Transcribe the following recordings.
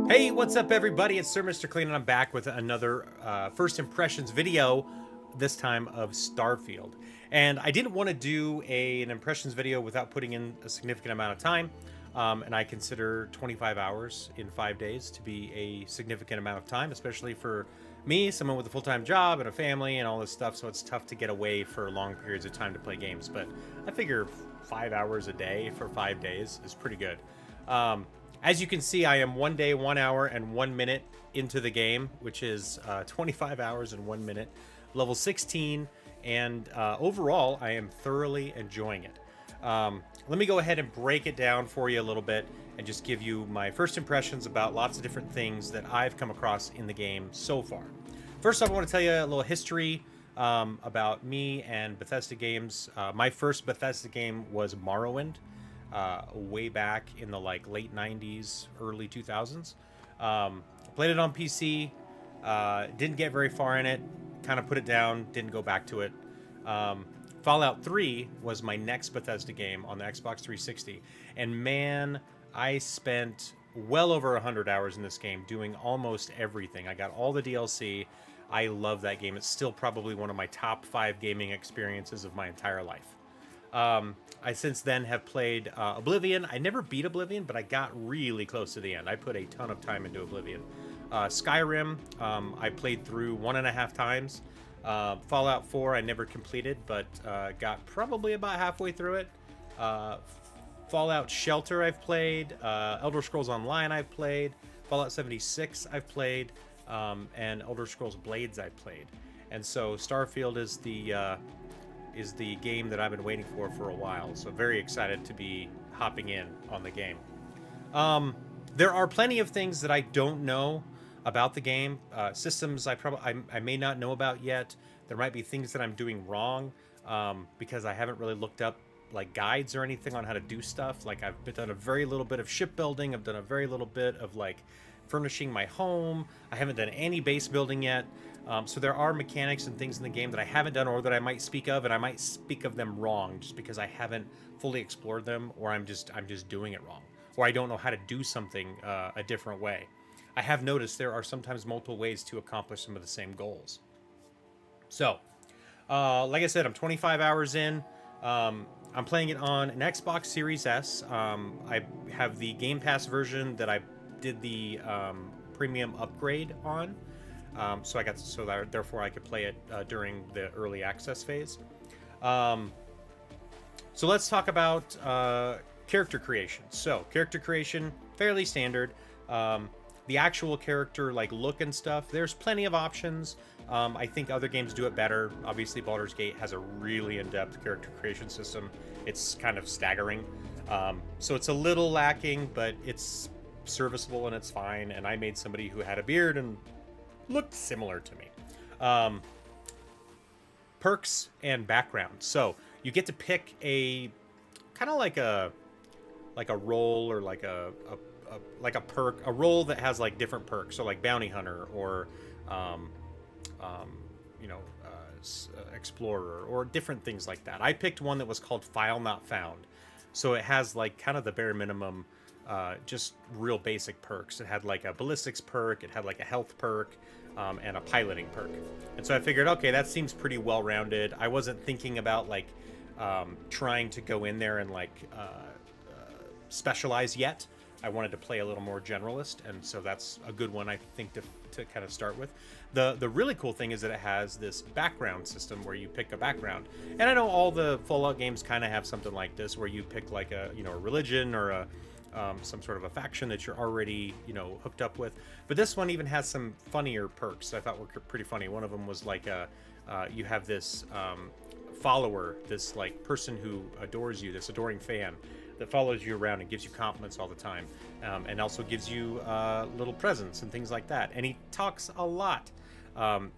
Hey, what's up everybody? It's Sir Mr. Clean and I'm back with another first impressions video, this time of Starfield. And I didn't want to do an impressions video without putting in a significant amount of time. And I consider 25 hours in 5 days to be a significant amount of time, especially for me, someone with a full-time job and a family and all this stuff. So it's tough to get away for long periods of time to play games. But I figure 5 hours a day for 5 days is pretty good. As you can see, I am 1 day, 1 hour, and 1 minute into the game, which is 25 hours and 1 minute, level 16, and overall, I am thoroughly enjoying it. Let me go ahead and break it down for you a little bit and just give you my first impressions about lots of different things that I've come across in the game so far. First off, I want to tell you a little history about me and Bethesda games. My first Bethesda game was Morrowind. Way back in the late 90s, early 2000s. Played it on PC, didn't get very far in it, kind of put it down, didn't go back to it. Fallout 3 was my next Bethesda game on the Xbox 360, and man, I spent well over 100 hours in this game doing almost everything. I got all the DLC. I love that game. It's still probably one of my top 5 gaming experiences of my entire life. I since then have played Oblivion. I never beat Oblivion, but I got really close to the end. I put a ton of time into Oblivion. Skyrim, I played through 1.5 times. Fallout 4, I never completed, but got probably about halfway through it. Fallout Shelter, I've played. Elder Scrolls Online, I've played. Fallout 76, I've played. And Elder Scrolls Blades, I've played. And so Starfield is the game that I've been waiting for a while. So very excited to be hopping in on the game. There are plenty of things that I don't know about the game. Systems I may not know about yet. There might be things that I'm doing wrong because I haven't really looked up guides or anything on how to do stuff. I've done a very little bit of shipbuilding. I've done a very little bit of furnishing my home. I haven't done any base building yet. So there are mechanics and things in the game that I haven't done or that I might speak of, and I might speak of them wrong just because I haven't fully explored them, or I'm just doing it wrong, or I don't know how to do something a different way. I have noticed there are sometimes multiple ways to accomplish some of the same goals. So, like I said, I'm 25 hours in. I'm playing it on an Xbox Series S. I have the Game Pass version that I did the premium upgrade on. Therefore I could play it during the early access phase. So let's talk about character creation. So character creation, fairly standard. The actual character look and stuff, there's plenty of options. I think other games do it better. Obviously Baldur's Gate has a really in-depth character creation system. It's kind of staggering. So it's a little lacking, but it's serviceable and it's fine. And I made somebody who had a beard and looked similar to me. Perks and background. So you get to pick a kind of like a role or like a perk, a role that has different perks. So bounty hunter or explorer or different things like that. I picked one that was called File Not Found. So it has kind of the bare minimum, just real basic perks. It had a ballistics perk, it had a health perk, and a piloting perk. And so I figured, okay, that seems pretty well-rounded. I wasn't thinking about trying to go in there and specialize yet. I wanted to play a little more generalist, and so that's a good one I think to kind of start with. The really cool thing is that it has this background system where you pick a background. And I know all the Fallout games kind of have something like this, where you pick a religion or some sort of a faction that you're already hooked up with. But this one even has some funnier perks I thought were pretty funny. One of them was you have this follower, this person who adores you, this adoring fan that follows you around and gives you compliments all the time, and also gives you little presents and things like that. And he talks a lot.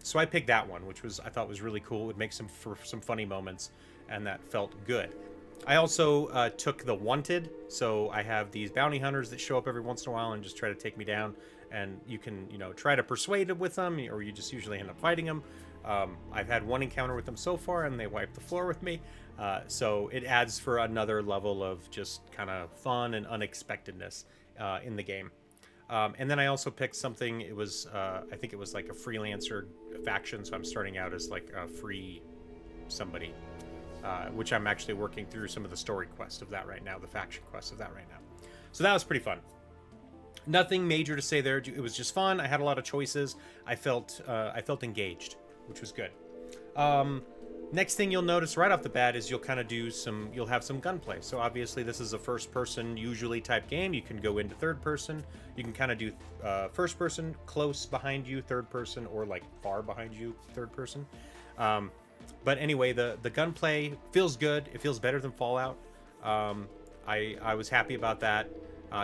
So I picked that one, which I thought was really cool. It would make some funny moments, and that felt good. I also took the Wanted. So I have these bounty hunters that show up every once in a while and just try to take me down. And you can, try to persuade it with them, or you just usually end up fighting them. I've had one encounter with them so far, and they wiped the floor with me. So it adds for another level of just kind of fun and unexpectedness in the game. And then I also picked something. It was I think it was like a freelancer faction, so I'm starting out as like a free somebody, which I'm actually working through some of the story quests of that right now, the faction quests of that right now. So that was pretty fun. Nothing major to say there. It was just fun. I had a lot of choices. I felt engaged, which was good. Next thing you'll notice right off the bat is you'll have some gunplay. So obviously this is a first person usually type game. You can go into third person. You can kind of do first person, close behind you, third person, or like far behind you, third person. But anyway, the gunplay feels good. It feels better than Fallout. I was happy about that.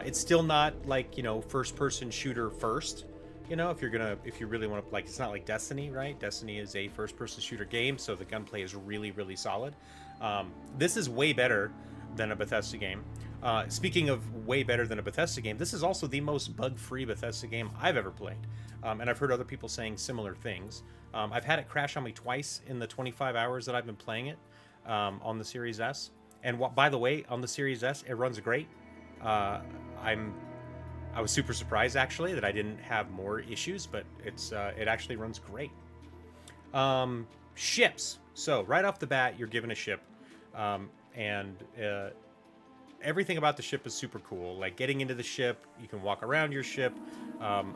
It's still not like, first person shooter first. If you really want to, like, it's not like Destiny, right? Destiny is a first person shooter game, so the gunplay is really, really solid. This is way better than a Bethesda game. Speaking of way better than a Bethesda game, this is also the most bug-free Bethesda game I've ever played. And I've heard other people saying similar things. I've had it crash on me twice in the 25 hours that I've been playing it on the Series S. And by the way, on the Series S, it runs great. I was super surprised actually that I didn't have more issues, but it actually runs great. Ships. So right off the bat, you're given a ship, and everything about the ship is super cool. Like getting into the ship, you can walk around your ship.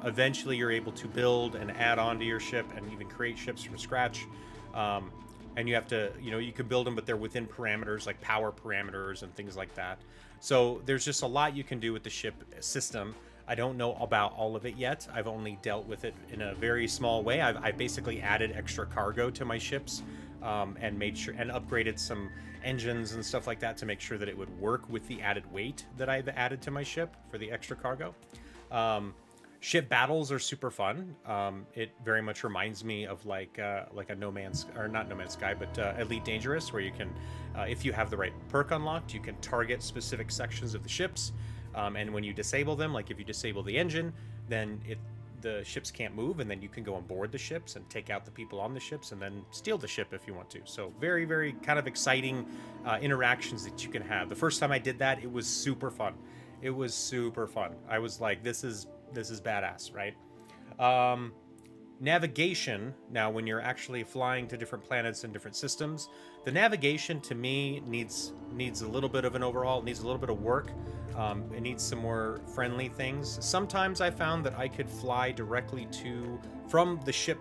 Eventually, you're able to build and add on to your ship, and even create ships from scratch. And you have to, you can build them, but they're within parameters like power parameters and things like that. So there's just a lot you can do with the ship system. I don't know about all of it yet. I've only dealt with it in a very small way. I basically added extra cargo to my ships, and made sure and upgraded some engines and stuff like that to make sure that it would work with the added weight that I've added to my ship for the extra cargo. Ship battles are super fun. It very much reminds me of like a not No Man's Sky, but Elite Dangerous, where you can, if you have the right perk unlocked, you can target specific sections of the ships. And when you disable them, like if you disable the engine, then the ships can't move, and then you can go on board the ships and take out the people on the ships and then steal the ship if you want to. So very, very kind of exciting interactions that you can have. The first time I did that, it was super fun. It was super fun. I was like, this is badass, right? Navigation. Now, when you're actually flying to different planets and different systems, the navigation to me needs a little bit of an overhaul. It needs a little bit of work. It needs some more friendly things. Sometimes I found that I could fly directly from the ship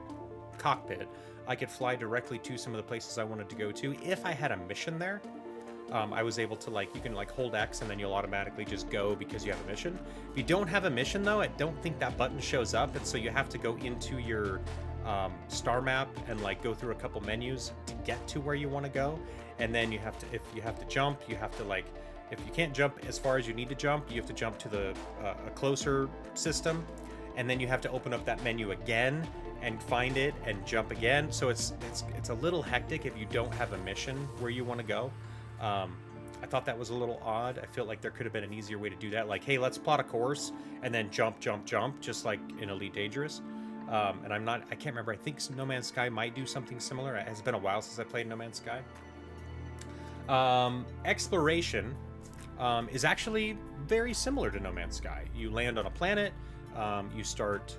cockpit. I could fly directly to some of the places I wanted to go to if I had a mission there. I was able to, you can hold X and then you'll automatically just go because you have a mission. If you don't have a mission though, I don't think that button shows up, and so you have to go into your star map and go through a couple menus to get to where you want to go. And then if you have to jump, you have to if you can't jump as far as you need to jump, you have to jump to the a closer system, and then you have to open up that menu again and find it and jump again. So it's a little hectic if you don't have a mission where you want to go. I thought that was a little odd. I feel like there could have been an easier way to do that. Like, hey, let's plot a course and then jump, just like in Elite Dangerous. And I can't remember. I think No Man's Sky might do something similar. It has been a while since I played No Man's Sky. Exploration is actually very similar to No Man's Sky. You land on a planet, you start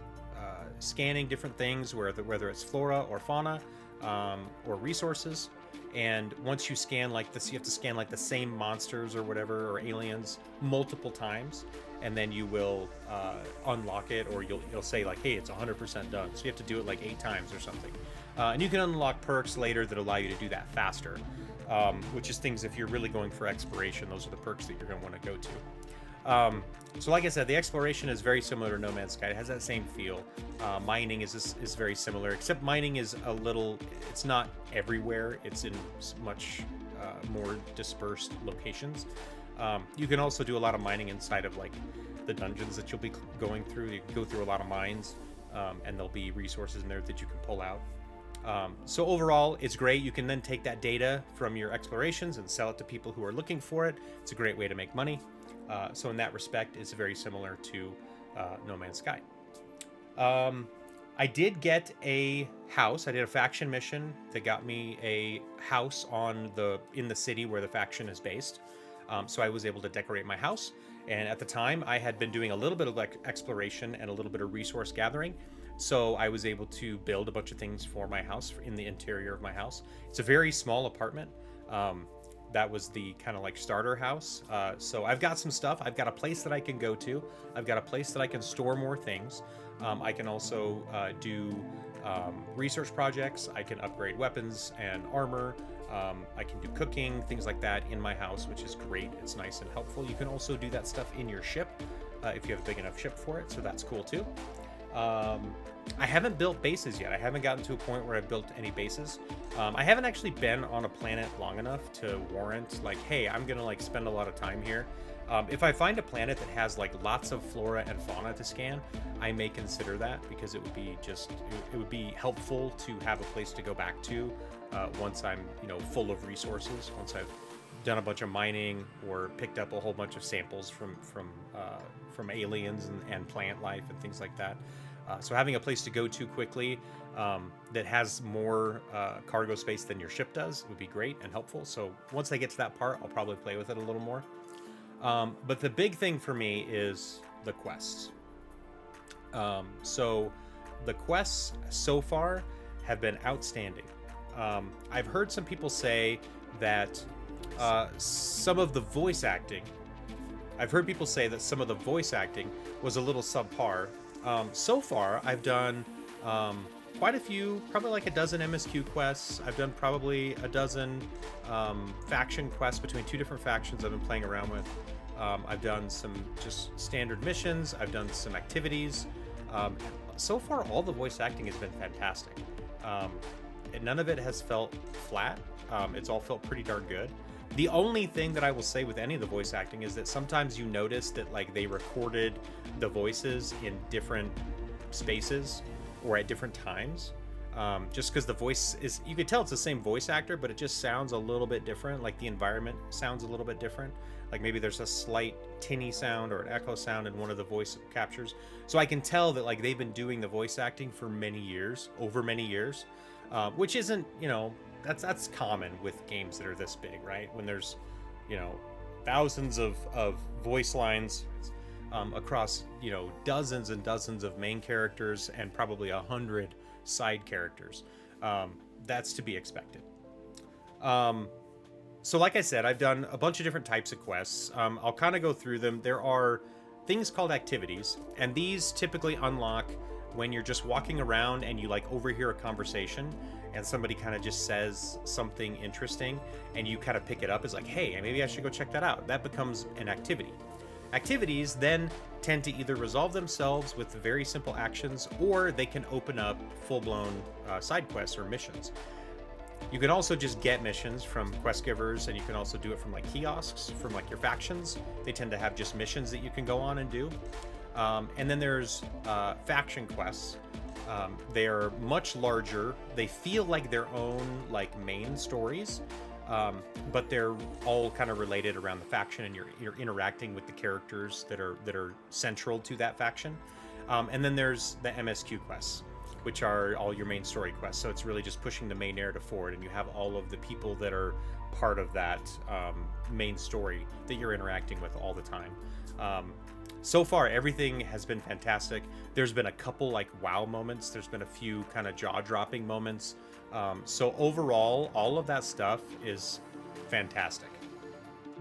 scanning different things, whether it's flora or fauna, or resources. And once you scan this, you have to scan the same monsters or whatever, or aliens, multiple times, and then you will unlock it, or you'll say hey, it's 100% done. So you have to do it 8 times or something. And you can unlock perks later that allow you to do that faster, which is things, if you're really going for exploration, those are the perks that you're going to want to go to. So like I said, the exploration is very similar to No Man's Sky. It has that same feel. Mining is very similar, except mining is it's not everywhere. It's in much more dispersed locations. You can also do a lot of mining inside of the dungeons that you'll be going through. You can go through a lot of mines, and there'll be resources in there that you can pull out. So overall, it's great. You can then take that data from your explorations and sell it to people who are looking for it. It's a great way to make money. So in that respect, it's very similar to No Man's Sky. I did get a house. I did a faction mission that got me a house in the city where the faction is based. So I was able to decorate my house. And at the time, I had been doing a little bit of exploration and a little bit of resource gathering. So I was able to build a bunch of things for my house in the interior of my house. It's a very small apartment. That was the kind of like starter house. So I've got some stuff. I've got a place that I can go to. I've got a place that I can store more things. I can also do research projects. I can upgrade weapons and armor. I can do cooking, things like that in my house, which is great. It's nice and helpful. You can also do that stuff in your ship if you have a big enough ship for it. So that's cool too. I haven't built bases yet. I haven't gotten to a point where I've built any bases. I haven't actually been on a planet long enough to warrant like, hey, I'm gonna like spend a lot of time here. If I find a planet that has like lots of flora and fauna to scan, I may consider that, because it would be it would be helpful to have a place to go back to once I'm full of resources, once I've done a bunch of mining or picked up a whole bunch of samples from aliens and plant life and things like that. So having a place to go to quickly that has more cargo space than your ship does would be great and helpful. So once I get to that part, I'll probably play with it a little more. But the big thing for me is the quests. So the quests so far have been outstanding. I've heard some people say that some of the voice acting was a little subpar. So far, I've done quite a few, probably like a dozen MSQ quests. I've done probably a dozen faction quests between two different factions I've been playing around with. I've done some just standard missions. I've done some activities. So far, all the voice acting has been fantastic. None of it has felt flat. It's all felt pretty darn good. The only thing that I will say with any of the voice acting is that sometimes you notice that like they recorded the voices in different spaces or at different times. Just because the voice is, you could tell it's the same voice actor, but it just sounds a little bit different. Like the environment sounds a little bit different. Like maybe there's a slight tinny sound or an echo sound in one of the voice captures. So I can tell that like they've been doing the voice acting for many years, which isn't, that's common with games that are this big, right? When there's, thousands of voice lines across, dozens and dozens of main characters and probably 100 side characters. That's to be expected. So like I said, I've done a bunch of different types of quests. I'll kind of go through them. There are things called activities, and these typically unlock when you're just walking around and you like overhear a conversation and somebody kind of just says something interesting and you kind of pick it up as like, hey, maybe I should go check that out. That becomes an activity. Activities then tend to either resolve themselves with very simple actions, or they can open up full-blown side quests or missions. You can also just get missions from quest givers, and you can also do it from like kiosks from like your factions. They tend to have just missions that you can go on and do. And then there's faction quests. They are much larger. They feel like their own like main stories, but they're all kind of related around the faction, and you're interacting with the characters that are central to that faction. And then there's the MSQ quests, which are all your main story quests. So it's really just pushing the main narrative forward, and you have all of the people that are part of that main story that you're interacting with all the time. So far, everything has been fantastic. There's been a couple like wow moments. There's been a few kind of jaw-dropping moments. So overall, all of that stuff is fantastic.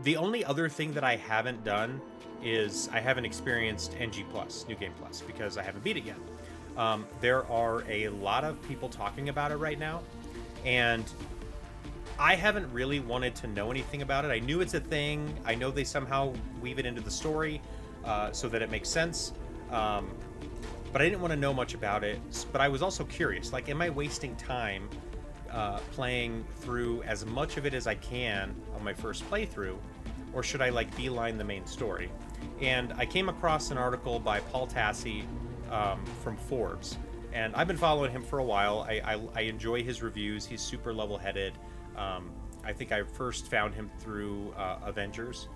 The only other thing that I haven't done is I haven't experienced NG+, New Game Plus, because I haven't beat it yet. There are a lot of people talking about it right now, and I haven't really wanted to know anything about it. I knew it's a thing. I know they somehow weave it into the story so that it makes sense. But I didn't want to know much about it. But I was also curious, like, am I wasting time playing through as much of it as I can on my first playthrough, or should I like beeline the main story? And I came across an article by Paul Tassi from Forbes, and I've been following him for a while. I enjoy his reviews. He's super level-headed. I think I first found him through Avengers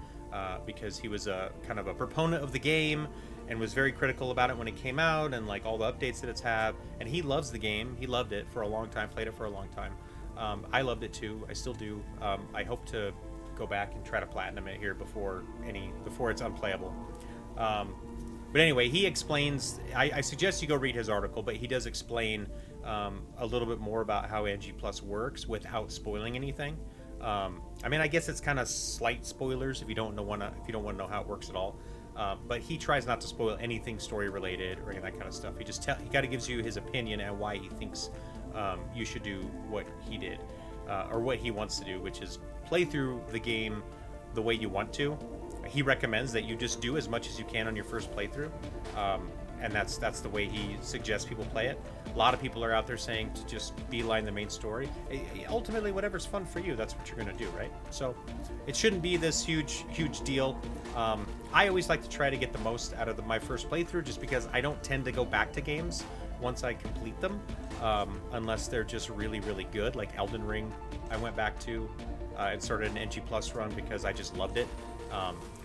because he was a kind of a proponent of the game and was very critical about it when it came out, and like all the updates that it's had. And he loves the game. He loved it for a long time, played it for a long time. I loved it too. I still do. I hope to go back and try to platinum it here before it's unplayable. But anyway, he explains. I suggest you go read his article, but he does explain a little bit more about how NG Plus works without spoiling anything. I mean, I guess it's kind of slight spoilers if you don't want to know how it works at all. But he tries not to spoil anything story related or any of that kind of stuff. He kind of gives you his opinion and why he thinks you should do what he did or what he wants to do, which is play through the game the way you want to. He recommends that you just do as much as you can on your first playthrough, and that's the way he suggests people play it. A lot of people are out there saying to just beeline the main story. Ultimately, whatever's fun for you, that's what you're going to do, right? So it shouldn't be this huge deal. I always like to try to get the most out of my first playthrough, just because I don't tend to go back to games once I complete them, unless they're just really good. Like Elden Ring, I went back to and started an NG Plus run because I just loved it.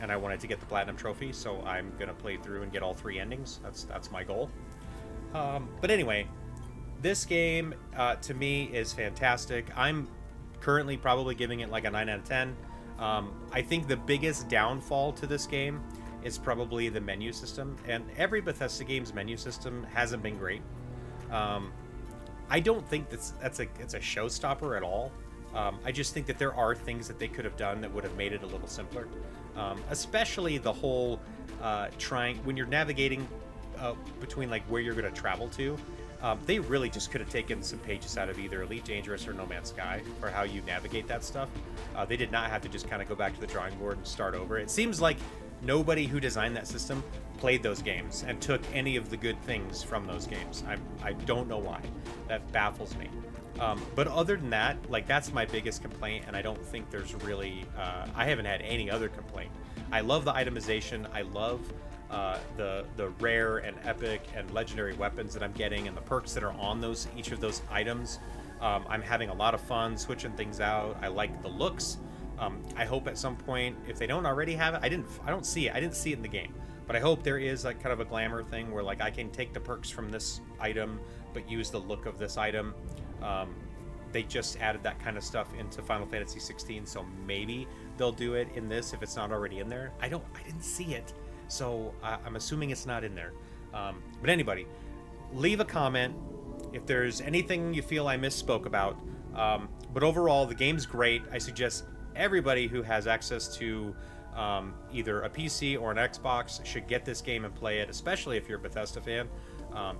And I wanted to get the Platinum Trophy, so I'm going to play through and get all 3 endings. That's my goal. But anyway, this game, to me, is fantastic. I'm currently probably giving it like a 9 out of 10. I think the biggest downfall to this game is probably the menu system, and every Bethesda game's menu system hasn't been great. I don't think it's a showstopper at all. I just think that there are things that they could have done that would have made it a little simpler, especially the whole when you're navigating between like where you're going to travel to. They really just could have taken some pages out of either Elite Dangerous or No Man's Sky for how you navigate that stuff. They did not have to just kind of go back to the drawing board and start over. It seems like nobody who designed that system played those games and took any of the good things from those games. I don't know why. That baffles me. But other than that, like, that's my biggest complaint, and I don't think there's really I haven't had any other complaint. I love the itemization. I love the rare and epic and legendary weapons that I'm getting and the perks that are on each of those items. I'm having a lot of fun switching things out. I like the looks. I hope at some point, if they don't already have it, I don't see it. I didn't see it in the game, but I hope there is like kind of a glamour thing where like I can take the perks from this item but use the look of this item. They just added that kind of stuff into Final Fantasy 16, so maybe they'll do it in this if it's not already in there. I didn't see it, so I'm assuming it's not in there. But anybody, leave a comment if there's anything you feel I misspoke about. But overall, the game's great. I suggest everybody who has access to either a PC or an Xbox should get this game and play it, especially if you're a Bethesda fan.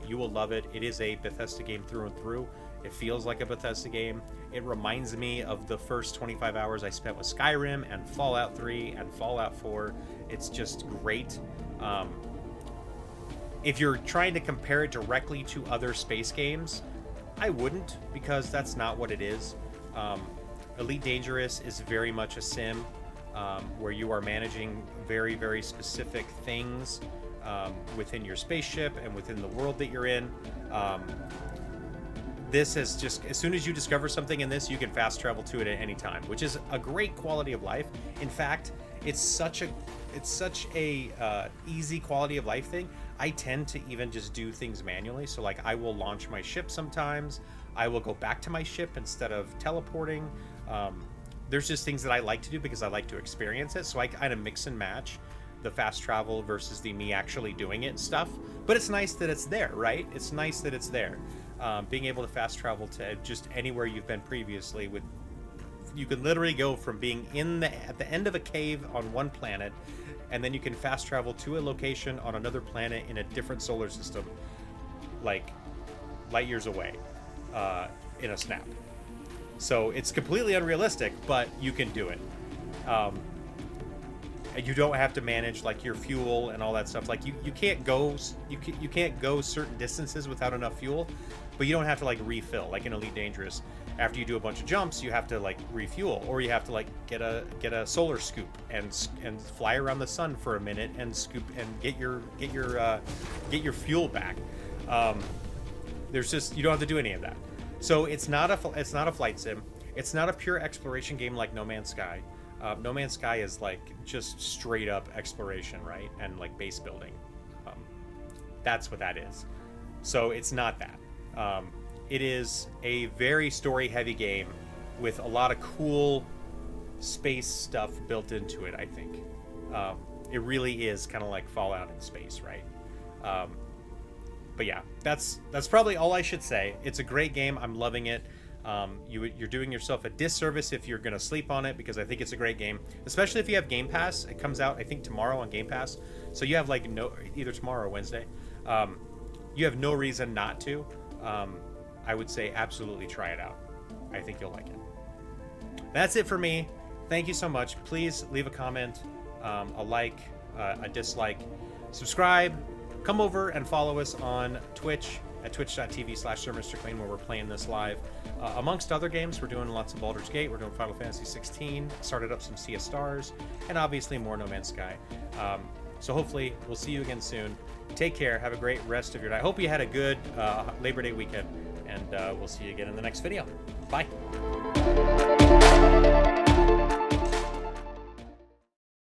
You will love it. It is a Bethesda game through and through. It feels like a Bethesda game. It reminds me of the first 25 hours I spent with Skyrim and Fallout 3 and Fallout 4. It's just great. If you're trying to compare it directly to other space games, I wouldn't, because that's not what it is. Elite Dangerous is very much a sim where you are managing very specific things within your spaceship and within the world that you're in. This is just, as soon as you discover something in this, you can fast travel to it at any time, which is a great quality of life. In fact, it's such a easy quality of life thing. I tend to even just do things manually. So like I will launch my ship sometimes. I will go back to my ship instead of teleporting. There's just things that I like to do because I like to experience it. So I kind of mix and match the fast travel versus the me actually doing it and stuff. But it's nice that it's there, right? It's nice that it's there. Being able to fast travel to just anywhere you've been previously, you can literally go from being at the end of a cave on one planet, and then you can fast travel to a location on another planet in a different solar system, like light years away, in a snap. So it's completely unrealistic, but you can do it. You don't have to manage like your fuel and all that stuff. Like you can't go certain distances without enough fuel, but you don't have to like refill. Like in Elite Dangerous, after you do a bunch of jumps, you have to like refuel, or you have to like get a solar scoop and fly around the sun for a minute and scoop and get your fuel back. There's just, you don't have to do any of that. So it's not a flight sim. It's not a pure exploration game like No Man's Sky. No Man's Sky is like just straight up exploration, right? And like base building. That's what that is. So it's not that. It is a very story heavy game with a lot of cool space stuff built into it, I think. It really is kind of like Fallout in space, right? But yeah, that's probably all I should say. It's a great game. I'm loving it. You're doing yourself a disservice if you're going to sleep on it, because I think it's a great game, especially if you have Game Pass. It comes out, I think, tomorrow on Game Pass. So you have like either tomorrow or Wednesday. You have no reason not to. I would say absolutely try it out. I think you'll like it. That's it for me. Thank you so much. Please leave a comment, a like, a dislike, subscribe. Come over and follow us on Twitch at twitch.tv/SirMrClean, where we're playing this live. Amongst other games, we're doing lots of Baldur's Gate. We're doing Final Fantasy 16. Started up some Sea of Stars, and obviously more No Man's Sky. So hopefully we'll see you again soon. Take care. Have a great rest of your night. I hope you had a good Labor Day weekend, and we'll see you again in the next video. Bye.